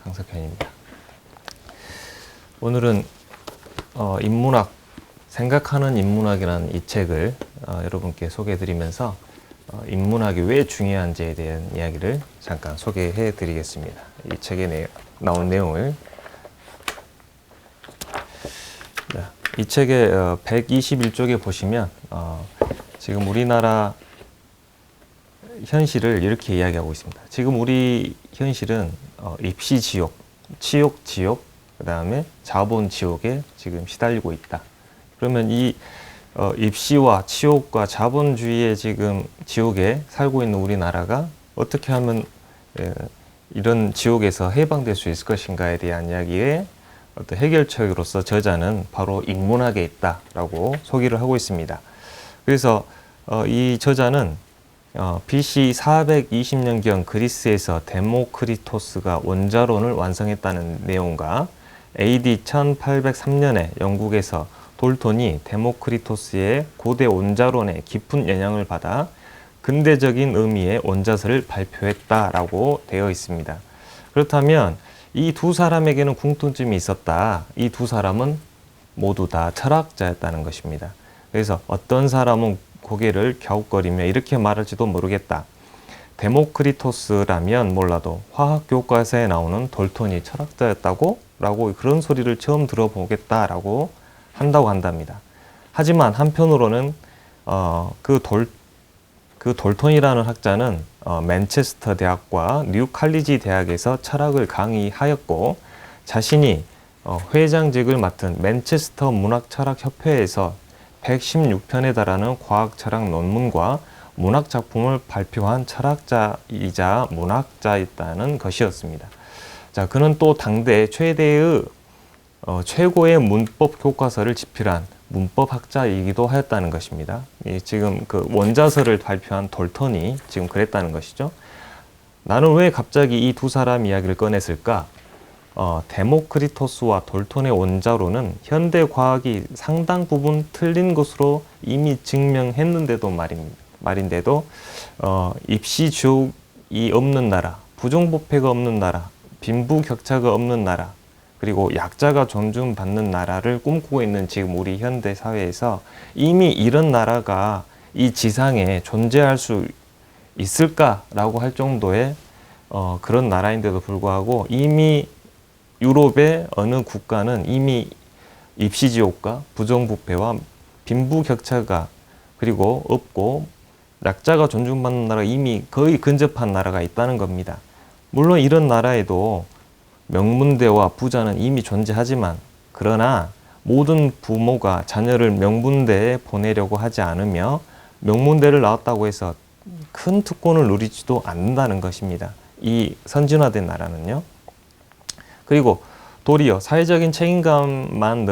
강석현입니다. 오늘은 인문학, 생각하는 인문학이라는 이 책을 여러분께 소개해드리면서 인문학이 왜 중요한지에 대한 이야기를 잠깐 소개해드리겠습니다. 이 책에 나온 내용을 이 책의 121쪽에 보시면 지금 우리나라 현실을 이렇게 이야기하고 있습니다. 지금 우리 현실은 입시지옥, 치욕지옥, 그 다음에 자본지옥에 지금 시달리고 있다. 그러면 이 입시와 치욕과 자본주의의 지금 지옥에 살고 있는 우리나라가 어떻게 하면 이런 지옥에서 해방될 수 있을 것인가에 대한 이야기에 어떤 해결책으로서 저자는 바로 인문학에 있다라고 소개를 하고 있습니다. 그래서 이 저자는 BC 420년경 그리스에서 데모크리토스가 원자론을 완성했다는 내용과 AD 1803년에 영국에서 돌톤이 데모크리토스의 고대 원자론에 깊은 영향을 받아 근대적인 의미의 원자설을 발표했다라고 되어 있습니다. 그렇다면 이 두 사람에게는 공통점이 있었다. 이 두 사람은 모두 다 철학자였다는 것입니다. 그래서 어떤 사람은 고개를 갸웃거리며 이렇게 말할지도 모르겠다. 데모크리토스라면 몰라도 화학 교과서에 나오는 돌톤이 철학자였다고? 라고 그런 소리를 처음 들어보겠다라고 한다고 한답니다. 하지만 한편으로는 그 돌톤이라는 학자는 맨체스터 대학과 뉴 칼리지 대학에서 철학을 강의하였고 자신이 회장직을 맡은 맨체스터 문학철학협회에서 116편에 달하는 과학철학 논문과 문학작품을 발표한 철학자이자 문학자였다는 것이었습니다. 자, 그는 또 당대 최고의 문법 교과서를 집필한 문법학자이기도 하였다는 것입니다. 지금 그 원자설을 발표한 돌톤이 지금 그랬다는 것이죠. 나는 왜 갑자기 이 두 사람 이야기를 꺼냈을까? 데모크리토스와 돌톤의 원자론은 현대 과학이 상당 부분 틀린 것으로 이미 증명했는데도 말인데도 입시지옥이 없는 나라, 부정부패가 없는 나라, 빈부격차가 없는 나라, 그리고 약자가 존중받는 나라를 꿈꾸고 있는 지금 우리 현대 사회에서 이미 이런 나라가 이 지상에 존재할 수 있을까라고 할 정도의 그런 나라인데도 불구하고 이미 유럽의 어느 국가는 이미 입시지옥과 부정부패와 빈부격차가 그리고 없고 약자가 존중받는 나라가 이미 거의 근접한 나라가 있다는 겁니다. 물론 이런 나라에도 명문대와 부자는 이미 존재하지만 그러나 모든 부모가 자녀를 명문대에 보내려고 하지 않으며 명문대를 나왔다고 해서 큰 특권을 누리지도 않는다는 것입니다. 이 선진화된 나라는요. 그리고 도리어 사회적인 책임감만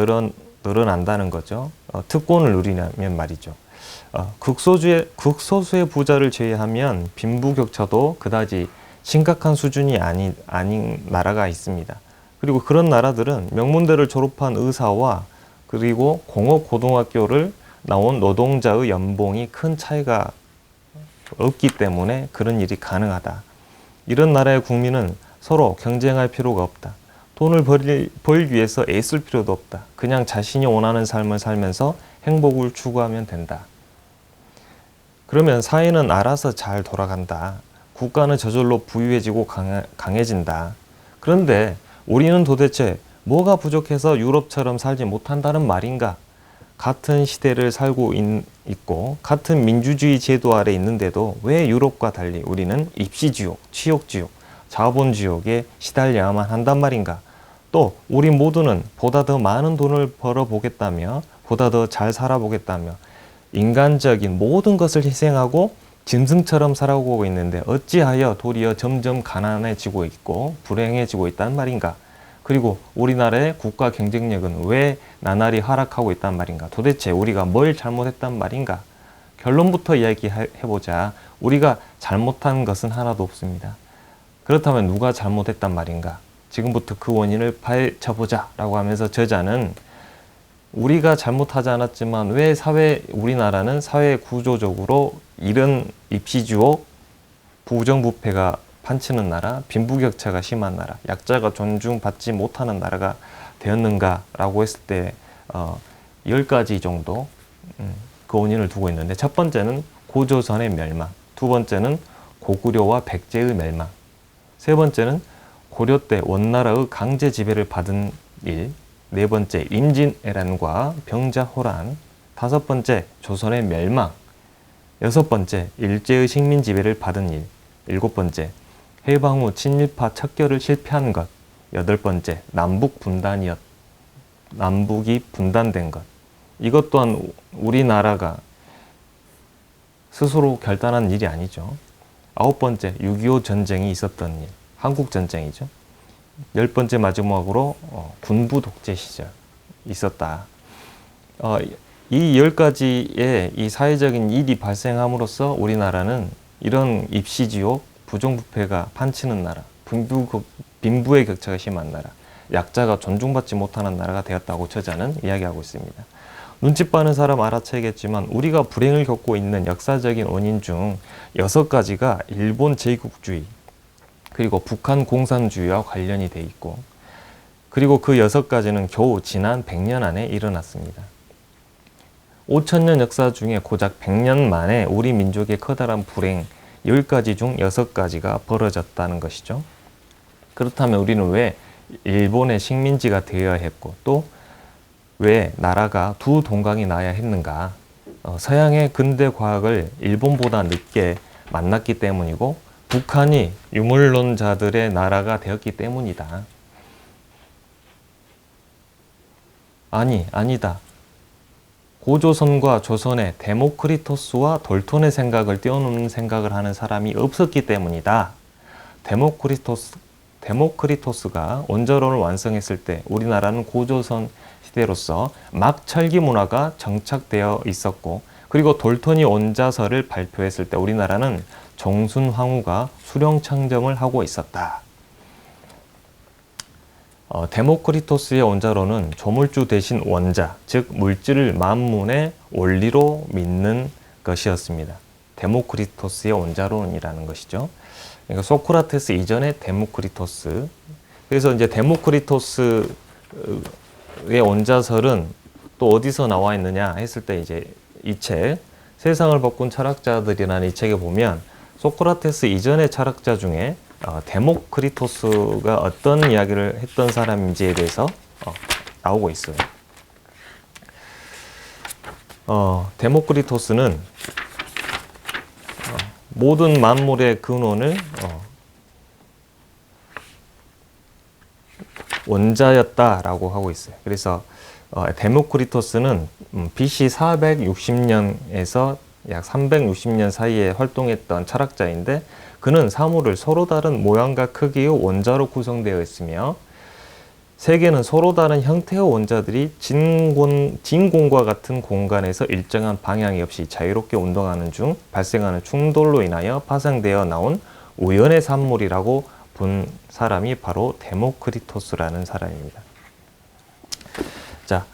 늘어난다는 거죠. 특권을 누리려면 말이죠. 극소수의 부자를 제외하면 빈부격차도 그다지 심각한 수준이 아닌 나라가 있습니다. 그리고 그런 나라들은 명문대를 졸업한 의사와 그리고 공업고등학교를 나온 노동자의 연봉이 큰 차이가 없기 때문에 그런 일이 가능하다. 이런 나라의 국민은 서로 경쟁할 필요가 없다. 돈을 벌기 위해서 애쓸 필요도 없다. 그냥 자신이 원하는 삶을 살면서 행복을 추구하면 된다. 그러면 사회는 알아서 잘 돌아간다. 국가는 저절로 부유해지고 강해진다. 그런데 우리는 도대체 뭐가 부족해서 유럽처럼 살지 못한다는 말인가? 같은 시대를 살고 있고 같은 민주주의 제도 아래 있는데도 왜 유럽과 달리 우리는 입시지옥, 치욕지옥, 자본지옥에 시달려야만 한단 말인가? 또 우리 모두는 보다 더 많은 돈을 벌어보겠다며 보다 더 잘 살아보겠다며 인간적인 모든 것을 희생하고 짐승처럼 살아오고 있는데 어찌하여 도리어 점점 가난해지고 있고 불행해지고 있단 말인가? 그리고 우리나라의 국가 경쟁력은 왜 나날이 하락하고 있단 말인가? 도대체 우리가 뭘 잘못했단 말인가? 결론부터 이야기해보자. 우리가 잘못한 것은 하나도 없습니다. 그렇다면 누가 잘못했단 말인가? 지금부터 그 원인을 파헤쳐보자 라고 하면서 저자는 우리가 잘못하지 않았지만 왜 우리나라는 사회 구조적으로 이런 입시주옥, 부정부패가 판치는 나라, 빈부격차가 심한 나라, 약자가 존중받지 못하는 나라가 되었는가라고 했을 때 10가지 정도 그 원인을 두고 있는데, 첫 번째는 고조선의 멸망, 두 번째는 고구려와 백제의 멸망, 세 번째는 고려 때 원나라의 강제 지배를 받은 일, 네 번째 임진왜란과 병자호란, 다섯 번째 조선의 멸망, 여섯 번째 일제의 식민 지배를 받은 일, 일곱 번째 해방 후 친일파 척결을 실패한 것, 여덟 번째 남북이 분단된 것. 이것 또한 우리나라가 스스로 결단한 일이 아니죠. 아홉 번째 6.25 전쟁이 있었던 일, 한국 전쟁이죠. 열 번째 마지막으로 군부 독재 시절 있었다. 이 10가지의 이 사회적인 일이 발생함으로써 우리나라는 이런 입시지옥, 부정부패가 판치는 나라, 빈부의 격차가 심한 나라, 약자가 존중받지 못하는 나라가 되었다고 저자는 이야기하고 있습니다. 눈치 빠는 사람 알아채겠지만 우리가 불행을 겪고 있는 역사적인 원인 중 6가지가 일본 제국주의, 그리고 북한 공산주의와 관련이 돼 있고, 그리고 그 6가지는 겨우 지난 100년 안에 일어났습니다. 5천년 역사 중에 고작 100년 만에 우리 민족의 커다란 불행 10가지 중 6가지가 벌어졌다는 것이죠. 그렇다면 우리는 왜 일본의 식민지가 되어야 했고, 또 왜 나라가 두 동강이 나야 했는가? 서양의 근대 과학을 일본보다 늦게 만났기 때문이고, 북한이 유물론자들의 나라가 되었기 때문이다. 아니다. 고조선과 조선의 데모크리토스와 돌톤의 생각을 뛰어넘는 생각을 하는 사람이 없었기 때문이다. 데모크리토스가 원자론을 완성했을 때 우리나라는 고조선 시대로서 막 철기 문화가 정착되어 있었고, 그리고 돌톤이 원자설을 발표했을 때 우리나라는 정순황후가 수령창점을 하고 있었다. 데모크리토스의 원자론은 조물주 대신 원자, 즉 물질을 만문의 원리로 믿는 것이었습니다. 데모크리토스의 원자론이라는 것이죠. 그러니까 소크라테스 이전의 데모크리토스. 그래서 이제 데모크리토스의 원자설은 또 어디서 나와 있느냐 했을 때, 이제 이 책 세상을 바꾼 철학자들이라는 이 책에 보면 소크라테스 이전의 철학자 중에 데모크리토스가 어떤 이야기를 했던 사람인지에 대해서 나오고 있어요. 데모크리토스는 모든 만물의 근원을 원자였다라고 하고 있어요. 그래서 데모크리토스는 BC 460년에서 약 360년 사이에 활동했던 철학자인데, 그는 사물을 서로 다른 모양과 크기의 원자로 구성되어 있으며, 세계는 서로 다른 형태의 원자들이 진공과 같은 공간에서 일정한 방향이 없이 자유롭게 운동하는 중 발생하는 충돌로 인하여 파생되어 나온 우연의 산물이라고 본 사람이 바로 데모크리토스라는 사람입니다. 자,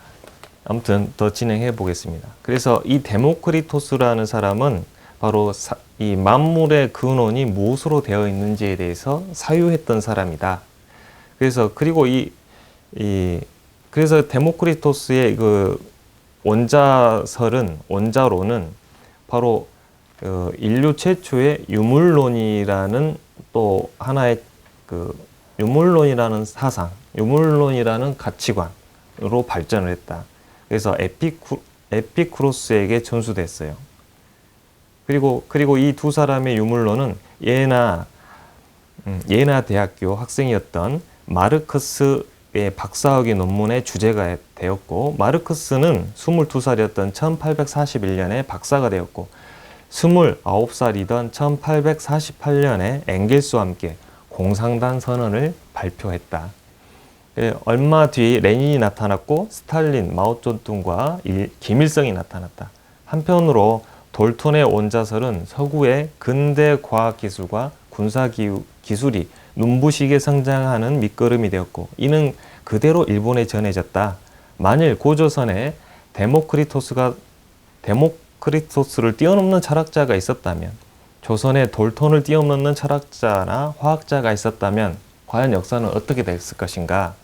아무튼 더 진행해 보겠습니다. 그래서 이 데모크리토스라는 사람은 바로 이 만물의 근원이 무엇으로 되어 있는지에 대해서 사유했던 사람이다. 그래서 그래서 데모크리토스의 그 원자론은 바로 인류 최초의 유물론이라는 또 하나의 유물론이라는 사상, 유물론이라는 가치관으로 발전을 했다. 그래서 에피쿠로스에게 전수됐어요. 그리고 이 두 사람의 유물론은 예나 대학교 학생이었던 마르크스의 박사학위 논문의 주제가 되었고, 마르크스는 22살이었던 1841년에 박사가 되었고, 29살이던 1848년에 엥겔스와 함께 공산당 선언을 발표했다. 얼마 뒤에 레닌이 나타났고, 스탈린, 마오쩌둥과 김일성이 나타났다. 한편으로 돌톤의 원자설은 서구의 근대 과학기술과 군사기술이 눈부시게 성장하는 밑거름이 되었고, 이는 그대로 일본에 전해졌다. 만일 고조선에 데모크리토스를 뛰어넘는 철학자가 있었다면, 조선에 돌톤을 뛰어넘는 철학자나 화학자가 있었다면 과연 역사는 어떻게 됐을 것인가?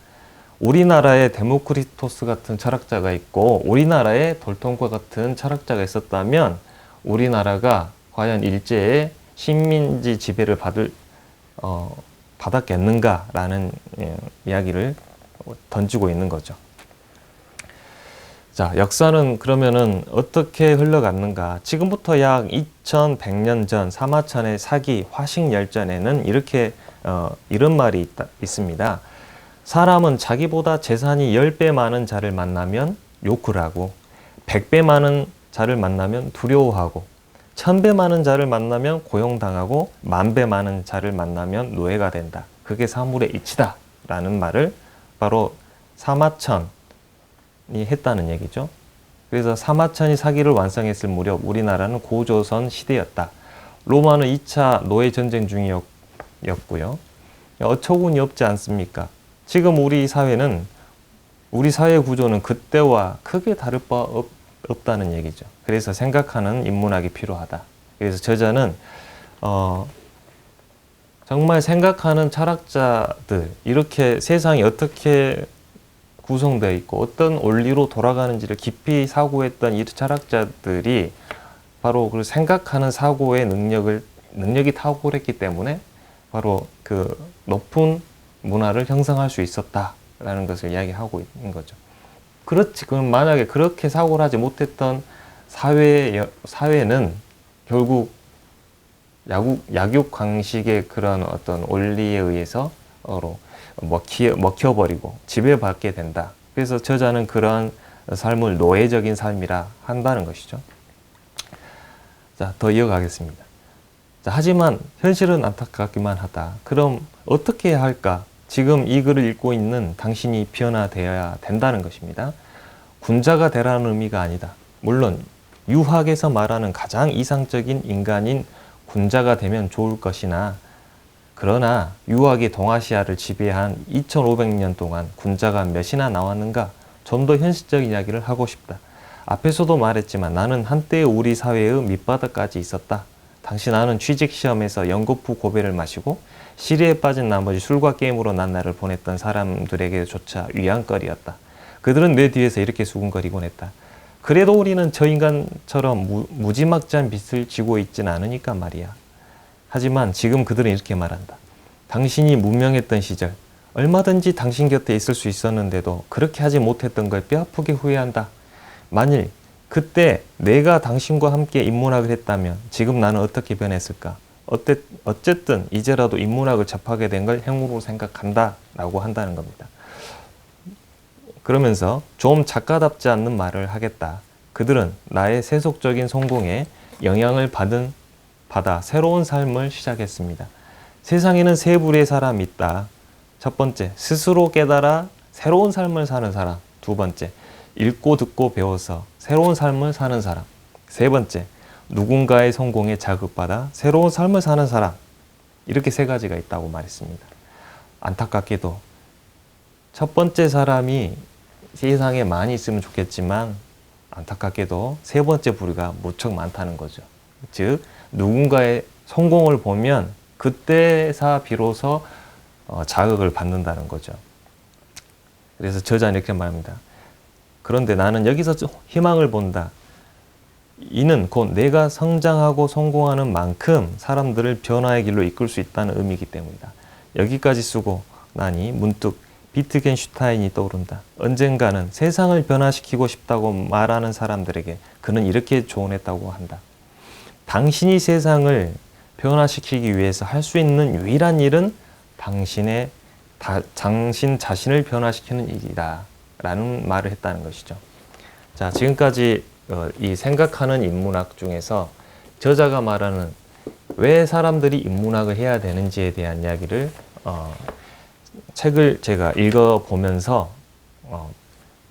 우리나라에 데모크리토스 같은 철학자가 있고 우리나라에 돌톤과 같은 철학자가 있었다면 우리나라가 과연 일제의 식민지 지배를 받았겠는가라는 이야기를 던지고 있는 거죠. 자, 역사는 그러면은 어떻게 흘러갔는가? 지금부터 약 2100년 전 사마천의 사기 화식열전에는 이런 말이 있습니다. 사람은 자기보다 재산이 10배 많은 자를 만나면 욕을 하고, 100배 많은 자를 만나면 두려워하고, 1000배 많은 자를 만나면 고용당하고, 10,000배 많은 자를 만나면 노예가 된다. 그게 사물의 이치다 라는 말을 바로 사마천이 했다는 얘기죠. 그래서 사마천이 사기를 완성했을 무렵 우리나라는 고조선 시대였다. 로마는 2차 노예전쟁 중이었고요. 어처구니 없지 않습니까? 지금 우리 사회 구조는 그때와 크게 다를 바 없다는 얘기죠. 그래서 생각하는 인문학이 필요하다. 그래서 저자는 정말 생각하는 철학자들, 이렇게 세상이 어떻게 구성되어 있고 어떤 원리로 돌아가는지를 깊이 사고했던 이 철학자들이 바로 그 생각하는 사고의 능력이 탁월했기 때문에 바로 그 높은 문화를 형성할 수 있었다라는 것을 이야기하고 있는 거죠. 그렇지, 그럼 만약에 그렇게 사고를 하지 못했던 사회는 결국 약육강식의 그런 어떤 원리에 의해서 먹혀버리고 지배받게 된다. 그래서 저자는 그러한 삶을 노예적인 삶이라 한다는 것이죠. 자, 더 이어가겠습니다. 자, 하지만 현실은 안타깝기만 하다. 그럼 어떻게 해야 할까? 지금 이 글을 읽고 있는 당신이 변화되어야 된다는 것입니다. 군자가 되라는 의미가 아니다. 물론 유학에서 말하는 가장 이상적인 인간인 군자가 되면 좋을 것이나, 그러나 유학이 동아시아를 지배한 2500년 동안 군자가 몇이나 나왔는가? 좀 더 현실적인 이야기를 하고 싶다. 앞에서도 말했지만 나는 한때 우리 사회의 밑바닥까지 있었다. 당시 나는 취직시험에서 연거푸 고배를 마시고 시리에 빠진 나머지 술과 게임으로 난 날을 보냈던 사람들에게조차 위안거리였다. 그들은 내 뒤에서 이렇게 수군거리곤 했다. 그래도 우리는 저 인간처럼 무지막지한 빚을 지고 있진 않으니까 말이야. 하지만 지금 그들은 이렇게 말한다. 당신이 무명했던 시절, 얼마든지 당신 곁에 있을 수 있었는데도 그렇게 하지 못했던 걸 뼈아프게 후회한다. 만일 그때 내가 당신과 함께 인문학을 했다면 지금 나는 어떻게 변했을까? 어쨌든 이제라도 인문학을 접하게 된 걸 행운으로 생각한다 라고 한다는 겁니다. 그러면서 좀 작가답지 않는 말을 하겠다. 그들은 나의 세속적인 성공에 영향을 받아 새로운 삶을 시작했습니다. 세상에는 세 부류의 사람이 있다. 첫 번째, 스스로 깨달아 새로운 삶을 사는 사람. 두 번째, 읽고 듣고 배워서 새로운 삶을 사는 사람. 세 번째, 누군가의 성공에 자극받아 새로운 삶을 사는 사람. 이렇게 세 가지가 있다고 말했습니다. 안타깝게도 첫 번째 사람이 세상에 많이 있으면 좋겠지만 안타깝게도 세 번째 부류가 무척 많다는 거죠. 즉 누군가의 성공을 보면 그때사 비로소 자극을 받는다는 거죠. 그래서 저자는 이렇게 말합니다. 그런데 나는 여기서 희망을 본다. 이는 곧 내가 성장하고 성공하는 만큼 사람들을 변화의 길로 이끌 수 있다는 의미이기 때문이다. 여기까지 쓰고 나니 문득 비트겐슈타인이 떠오른다. 언젠가는 세상을 변화시키고 싶다고 말하는 사람들에게 그는 이렇게 조언했다고 한다. 당신이 세상을 변화시키기 위해서 할 수 있는 유일한 일은 당신 자신을 변화시키는 일이다 라는 말을 했다는 것이죠. 자, 지금까지 이 생각하는 인문학 중에서 저자가 말하는 왜 사람들이 인문학을 해야 되는지에 대한 이야기를 책을 제가 읽어보면서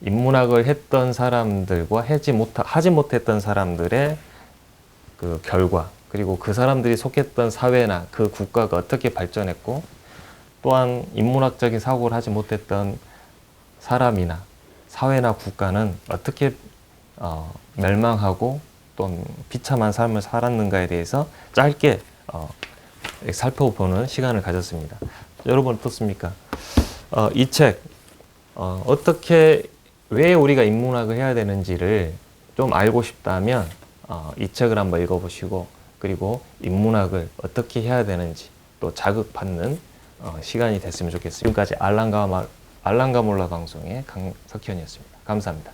인문학을 했던 사람들과 하지 못했던 사람들의 그 결과, 그리고 그 사람들이 속했던 사회나 그 국가가 어떻게 발전했고, 또한 인문학적인 사고를 하지 못했던 사람이나 사회나 국가는 어떻게 멸망하고 또 비참한 삶을 살았는가에 대해서 짧게 살펴보는 시간을 가졌습니다. 여러분 어떻습니까? 이 책 어떻게 왜 우리가 인문학을 해야 되는지를 좀 알고 싶다면 이 책을 한번 읽어보시고 그리고 인문학을 어떻게 해야 되는지 또 자극받는 시간이 됐으면 좋겠습니다. 지금까지 알랑가몰라 방송의 강석현이었습니다. 감사합니다.